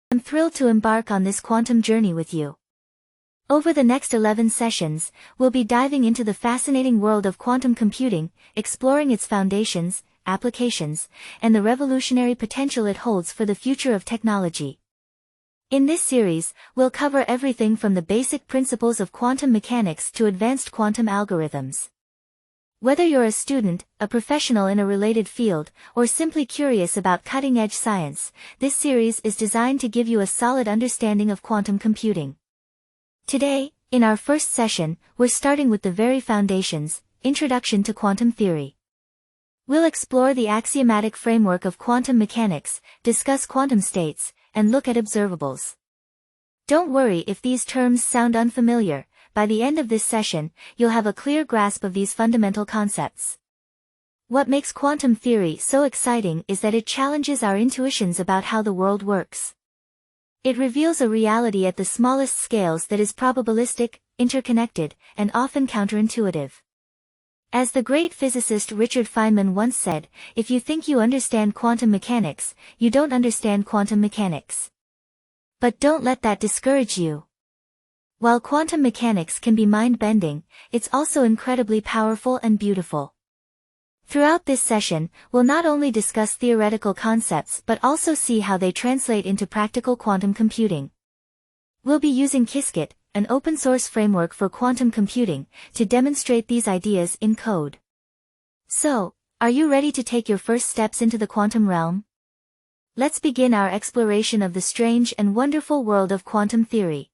I'm thrilled to embark on this quantum journey with you. Over the next 11 sessions, we'll be diving into the fascinating world of quantum computing, exploring its foundations, applications, and the revolutionary potential it holds for the future of technology. In this series, we'll cover everything from the basic principles of quantum mechanics to advanced quantum algorithms. Whether you're a student, a professional in a related field, or simply curious about cutting-edge science, this series is designed to give you a solid understanding of quantum computing. Today, in our first session, we're starting with the very foundations, Introduction to Quantum Theory. We'll explore the axiomatic framework of quantum mechanics, discuss quantum states, and look at observables. Don't worry if these terms sound unfamiliar. By the end of this session, you'll have a clear grasp of these fundamental concepts. What makes quantum theory so exciting is that it challenges our intuitions about how the world works. It reveals a reality at the smallest scales that is probabilistic, interconnected, and often counterintuitive. As the great physicist Richard Feynman once said, if you think you understand quantum mechanics, you don't understand quantum mechanics. But don't let that discourage you. While quantum mechanics can be mind-bending, it's also incredibly powerful and beautiful. Throughout this session, we'll not only discuss theoretical concepts but also see how they translate into practical quantum computing. We'll be using Qiskit, an open-source framework for quantum computing, to demonstrate these ideas in code. So, are you ready to take your first steps into the quantum realm? Let's begin our exploration of the strange and wonderful world of quantum theory.